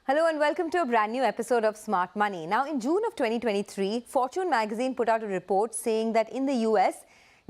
Hello and welcome to a brand new episode of Smart Money. Now, in June of 2023, Fortune magazine put out a report saying that in the US,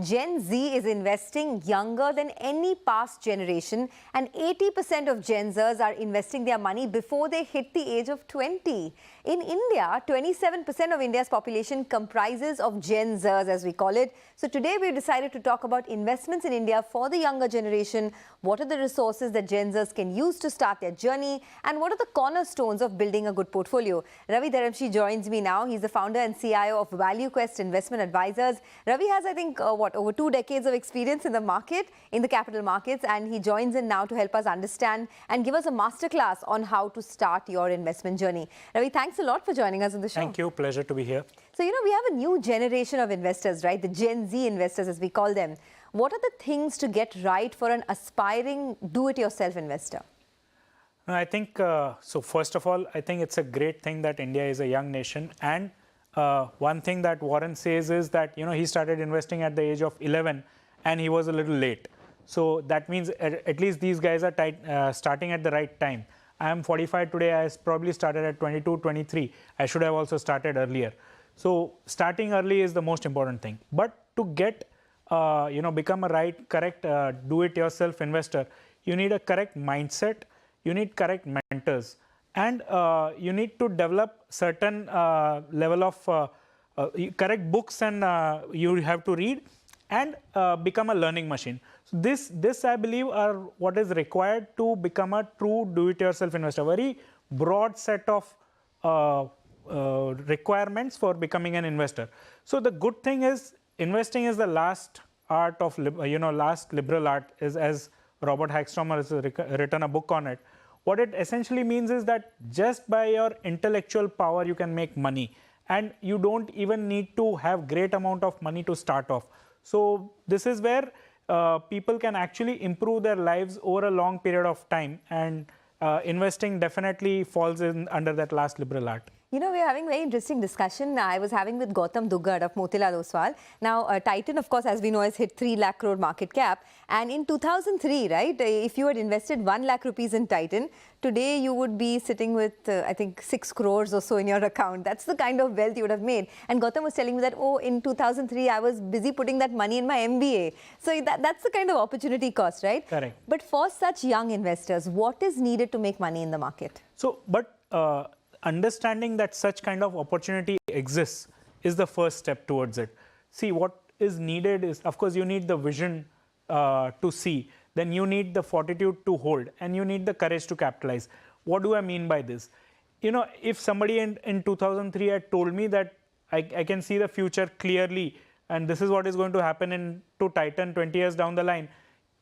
Gen Z is investing younger than any past generation, and 80% of Gen Zers are investing their money before they hit the age of 20. In India, 27% of India's population comprises of Gen Zers, as we call it. So today we've decided to talk about investments in India for the younger generation. What are the resources that Gen Zers can use to start their journey, and what are the cornerstones of building a good portfolio? Ravi Dharamshi joins me now. He's the founder and CIO of ValueQuest Investment Advisors. Ravi has, I think, over 2 decades of experience in the market, in the capital markets, and he joins in now to help us understand and give us a masterclass on how to start your investment journey. Ravi, thanks a lot for joining us on the show. Thank you. Pleasure to be here. So, we have a new generation of investors, right? The Gen Z investors, as we call them. What are the things to get right for an aspiring do-it-yourself investor? I think, so first of all, I think it's a great thing that India is a young nation. And one thing that Warren says is that, he started investing at the age of 11 and he was a little late. So that means at least these guys are starting at the right time. I am 45 today. I probably started at 22, 23. I should have also started earlier. So starting early is the most important thing. But to get, become a correct do-it-yourself investor, you need a correct mindset. You need correct mentors. And you need to develop certain level of correct books, and you have to read and become a learning machine. So this I believe are what is required to become a true do-it-yourself investor. Very broad set of requirements for becoming an investor. So the good thing is investing is the last art of last liberal art, is as Robert Hagstrom has written a book on it. What it essentially means is that just by your intellectual power, you can make money. And you don't even need to have great amount of money to start off. So this is where people can actually improve their lives over a long period of time. And investing definitely falls in under that last liberal art. We're having a very interesting discussion I was having with Gautam Duggad of Motilal Oswal. Now, Titan, of course, as we know, has hit 3 lakh crore market cap. And in 2003, right, if you had invested 1 lakh rupees in Titan, today you would be sitting with, I think, 6 crores or so in your account. That's the kind of wealth you would have made. And Gautam was telling me that, in 2003, I was busy putting that money in my MBA. So that's the kind of opportunity cost, right? Correct. But for such young investors, what is needed to make money in the market? So, understanding that such kind of opportunity exists is the first step towards it. See, what is needed is, of course, you need the vision to see. Then you need the fortitude to hold, and you need the courage to capitalize. What do I mean by this? If somebody in 2003 had told me that I can see the future clearly, and this is what is going to happen to Titan 20 years down the line,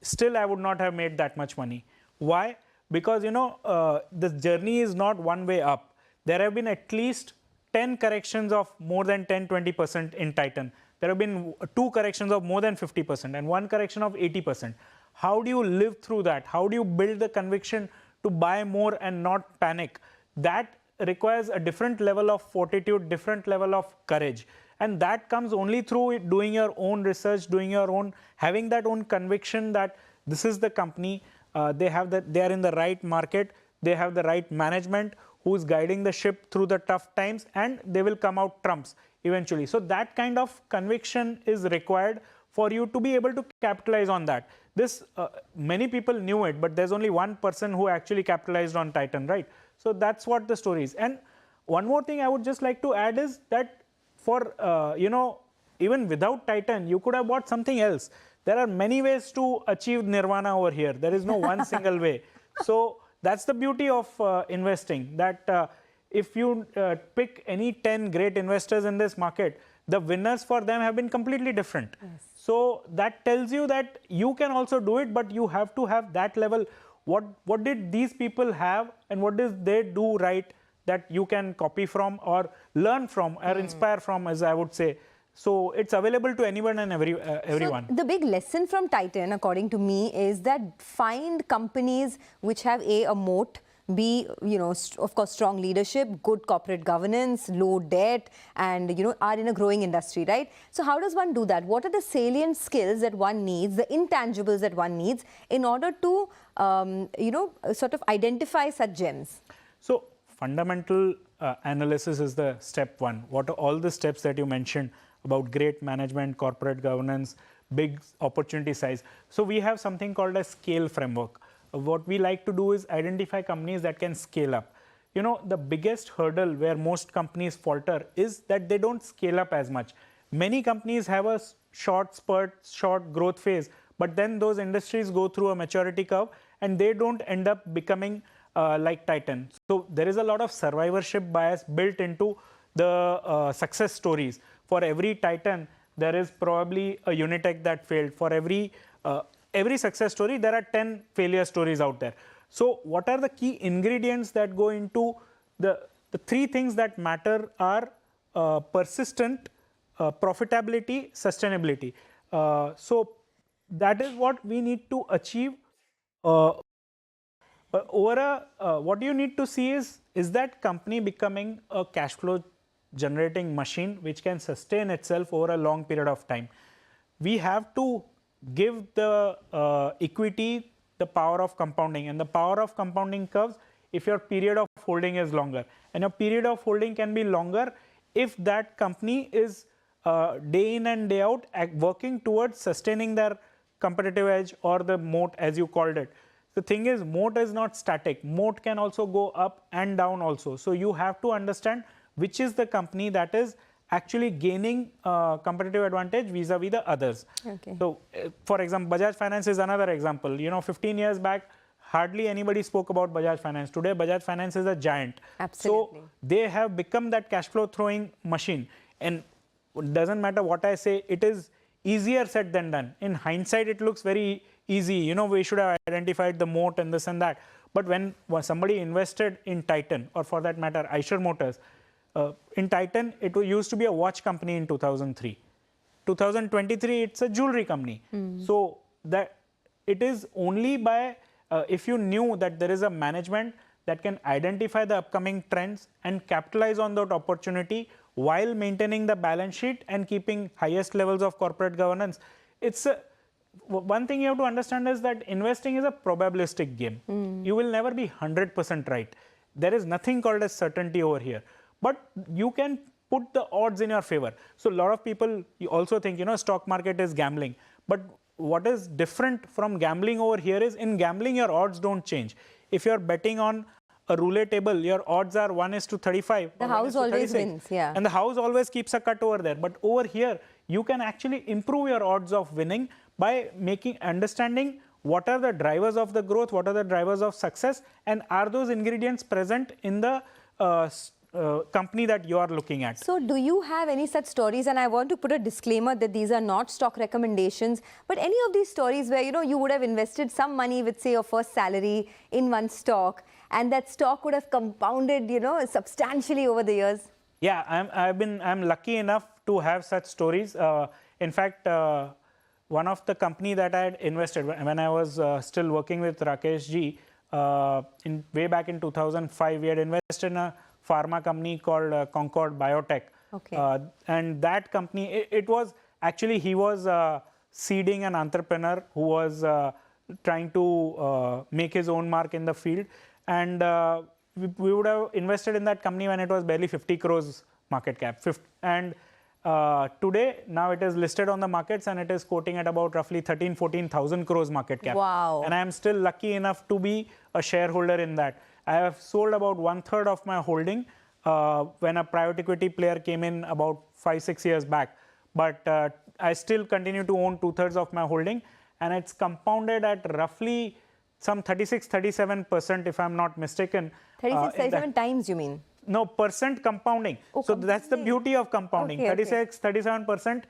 still I would not have made that much money. Why? Because, the journey is not one way up. There have been at least 10 corrections of more than 10-20% in Titan. There have been 2 corrections of more than 50% and 1 correction of 80%. How do you live through that? How do you build the conviction to buy more and not panic? That requires a different level of fortitude, different level of courage. And that comes only through doing your own research, having that own conviction that this is the company, they are in the right market, they have the right management who is guiding the ship through the tough times, and they will come out trumps eventually. So that kind of conviction is required for you to be able to capitalize on that. This, many people knew it, but there's only one person who actually capitalized on Titan, right? So that's what the story is. And one more thing I would just like to add is that for, even without Titan, you could have bought something else. There are many ways to achieve nirvana over here. There is no one single way. So that's the beauty of investing, that if you pick any 10 great investors in this market, the winners for them have been completely different. Yes. So that tells you that you can also do it, but you have to have that level. What did these people have, and what did they do right that you can copy from or learn from or inspire from, as I would say. So it's available to anyone and everyone. So the big lesson from Titan, according to me, is that find companies which have a moat, B, of course, strong leadership, good corporate governance, low debt, and, are in a growing industry, right? So how does one do that? What are the salient skills that one needs, the intangibles that one needs in order to, sort of identify such gems? So fundamental analysis is the step one. What are all the steps that you mentioned about great management, corporate governance, big opportunity size? So we have something called a scale framework. What we like to do is identify companies that can scale up. You know, the biggest hurdle where most companies falter is that they don't scale up as much. Many companies have a short spurt, short growth phase, but then those industries go through a maturity curve and they don't end up becoming like Titan. So there is a lot of survivorship bias built into the success stories. For every Titan, there is probably a Unitech that failed. For every success story, there are 10 failure stories out there. So what are the key ingredients that go into the three things that matter are persistent, profitability, sustainability. So that is what we need to achieve. What you need to see is that company becoming a cash flow generating machine which can sustain itself over a long period of time. We have to give the equity the power of compounding, and the power of compounding curves if your period of holding is longer, and your period of holding can be longer if that company is day in and day out working towards sustaining their competitive edge or the moat, as you called it. The thing is, moat is not static. Moat can also go up and down also. So you have to understand which is the company that is actually gaining competitive advantage vis-a-vis the others. Okay. So, for example, Bajaj Finance is another example. You know, 15 years back, hardly anybody spoke about Bajaj Finance. Today, Bajaj Finance is a giant. Absolutely. So they have become that cash flow throwing machine. And it doesn't matter what I say, it is easier said than done. In hindsight, it looks very easy. You know, we should have identified the moat and this and that. But when somebody invested in Titan, or for that matter, Eicher Motors, in Titan, it used to be a watch company in 2003. 2023, it's a jewelry company. So that it is only by, if you knew that there is a management that can identify the upcoming trends and capitalize on that opportunity while maintaining the balance sheet and keeping highest levels of corporate governance. It's one thing you have to understand is that investing is a probabilistic game. You will never be 100% right. There is nothing called as certainty over here. But you can put the odds in your favor. So a lot of people also think, you know, stock market is gambling. But what is different from gambling over here is, in gambling, your odds don't change. If you're betting on a roulette table, your odds are 1:35. The house always wins, yeah. And the house always keeps a cut over there. But over here, you can actually improve your odds of winning by understanding what are the drivers of the growth, what are the drivers of success, and are those ingredients present in the company that you are looking at. So do you have any such stories? And I want to put a disclaimer that these are not stock recommendations, but any of these stories where, you know, you would have invested some money with, say, your first salary in one stock, and that stock would have compounded, you know, substantially over the years? Yeah, I'm lucky enough to have such stories. In fact, one of the company that I had invested when I was still working with Rakesh ji, way back in 2005, we had invested in a pharma company called Concord Biotech. Okay. And that company, it was actually, he was seeding an entrepreneur who was trying to make his own mark in the field. And we would have invested in that company when it was barely 50 crores market cap. And today, now it is listed on the markets and it is quoting at about roughly 13,000-14,000 crores market cap. Wow. And I am still lucky enough to be a shareholder in that. I have sold about 1/3 of my holding when a private equity player came in about 5-6 years back. But I still continue to own 2/3 of my holding, and it's compounded at roughly some 36-37%, if I'm not mistaken. 37 times, you mean? No, percent compounding. Oh, so that's the beauty of compounding. Okay, 37%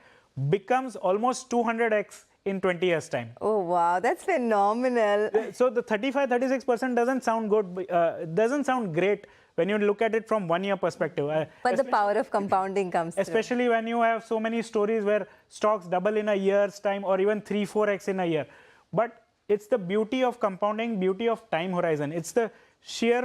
becomes almost 200x in 20 years time. Oh, wow, that's phenomenal. So the 35-36% doesn't sound good, doesn't sound great when you look at it from 1 year perspective. But the power of compounding comes through. Especially when you have so many stories where stocks double in a year's time or even 3-4x in a year. But it's the beauty of compounding, beauty of time horizon. It's the sheer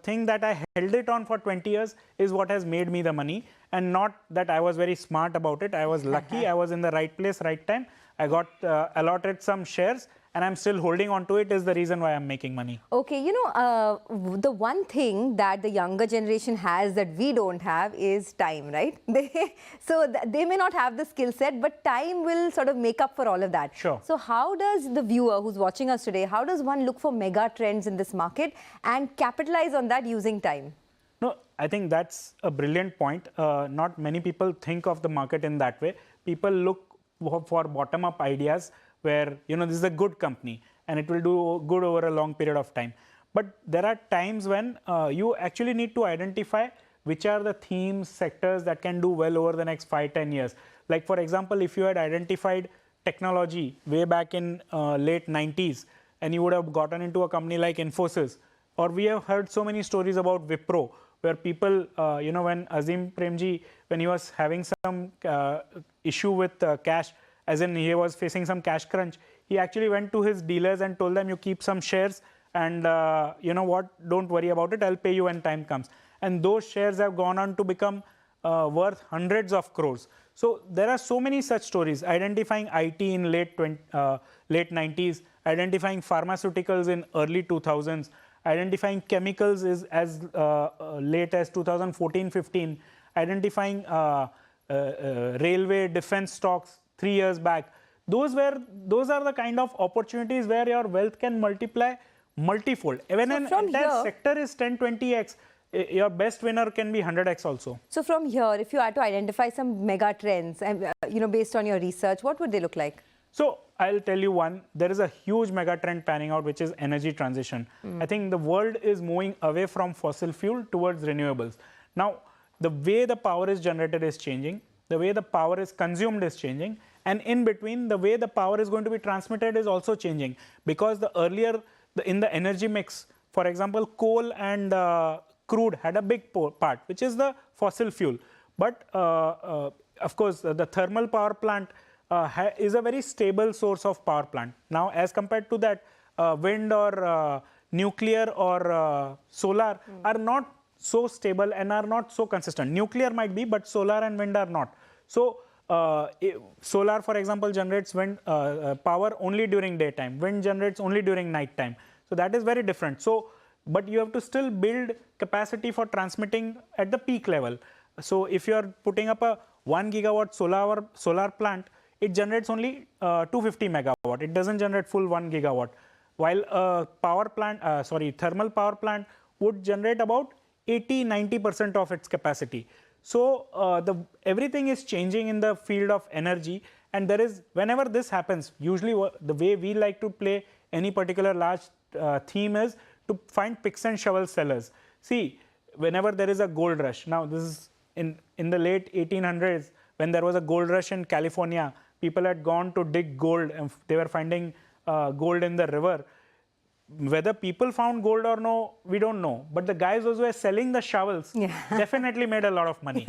thing that I held it on for 20 years is what has made me the money, and not that I was very smart about it. I was lucky. I was in the right place, right time. I got allotted some shares, and I'm still holding on to it is the reason why I'm making money. Okay, the one thing that the younger generation has that we don't have is time, right? They may not have the skill set, but time will sort of make up for all of that. Sure. So how does the viewer who's watching us today, how does one look for mega trends in this market and capitalize on that using time? No, I think that's a brilliant point. Not many people think of the market in that way. People look for bottom-up ideas where, this is a good company and it will do good over a long period of time. But there are times when you actually need to identify which are the themes, sectors that can do well over the next 5-10 years. Like, for example, if you had identified technology way back in late 90s and you would have gotten into a company like Infosys, or we have heard so many stories about Wipro, where people, when Azim Premji, when he was having some issue with cash, as in he was facing some cash crunch, he actually went to his dealers and told them, you keep some shares and you know what, don't worry about it, I'll pay you when time comes. And those shares have gone on to become worth hundreds of crores. So there are so many such stories, identifying IT in late 90s, identifying pharmaceuticals in early 2000s, identifying chemicals is as late as 2014-15, identifying railway defense stocks 3 years back. Those are the kind of opportunities where your wealth can multiply multifold. Even so an entire sector is 10-20x. Your best winner can be 100x also. So from here, if you had to identify some mega trends, based on your research, what would they look like? So I'll tell you one, there is a huge mega trend panning out, which is energy transition. I think the world is moving away from fossil fuel towards renewables. Now, the way the power is generated is changing, the way the power is consumed is changing, and in between, the way the power is going to be transmitted is also changing. Because in the energy mix, for example, coal and crude had a big part, which is the fossil fuel. But of course, the thermal power plant is a very stable source of power plant. Now, as compared to that, wind or nuclear or solar are not so stable and are not so consistent. Nuclear might be, but solar and wind are not. So, solar, for example, generates wind power only during daytime. Wind generates only during nighttime. So, that is very different. So, but you have to still build capacity for transmitting at the peak level. So, if you are putting up a 1 gigawatt solar plant, it generates only 250 megawatt. It doesn't generate full 1 gigawatt. While a thermal power plant would generate about 80-90% of its capacity. So everything is changing in the field of energy, and whenever this happens, usually the way we like to play any particular large theme is to find picks and shovel sellers. See, whenever there is a gold rush, now this is in the late 1800s, when there was a gold rush in California, people had gone to dig gold and they were finding gold in the river. Whether people found gold or no, we don't know. But the guys who were selling the shovels definitely made a lot of money.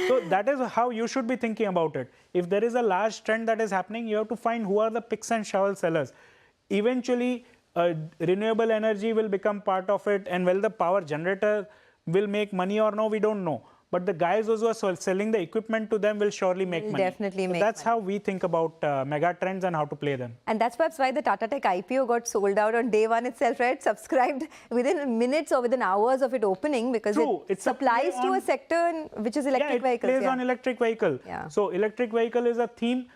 So that is how you should be thinking about it. If there is a large trend that is happening, you have to find who are the picks and shovel sellers. Eventually, renewable energy will become part of it, and whether the power generator will make money or no, we don't know. But the guys who are selling the equipment to them will surely make money. Definitely make That's how we think about mega trends and how to play them. And that's perhaps why the Tata Tech IPO got sold out on day one itself, right? Subscribed within minutes or within hours of it opening, because it supplies to a sector which is electric vehicles. It plays on electric vehicle. So electric vehicle is a theme.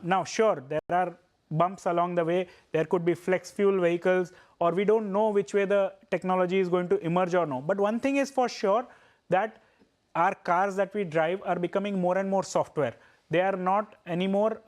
Now, sure, there are bumps along the way. There could be flex fuel vehicles, or we don't know which way the technology is going to emerge or no. But one thing is for sure, that our cars that we drive are becoming more and more software. They are not anymore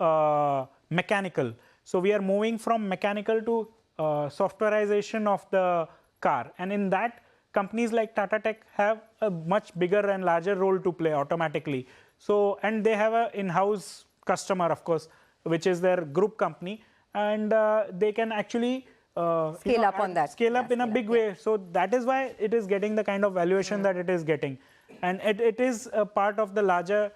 mechanical. So we are moving from mechanical to softwareization of the car. And in that, companies like Tata Tech have a much bigger and larger role to play automatically. So, and they have an in-house customer, of course, which is their group company. And they can actually scale up in a big way. So that is why it is getting the kind of valuation that it is getting. And it is a part of the larger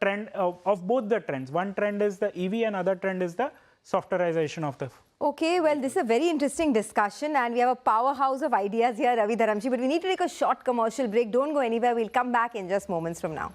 trend of both the trends. One trend is the EV, and other trend is the softwareization of the. Okay, well, this is a very interesting discussion, and we have a powerhouse of ideas here, Ravi, Dharamshi. But we need to take a short commercial break. Don't go anywhere. We'll come back in just moments from now.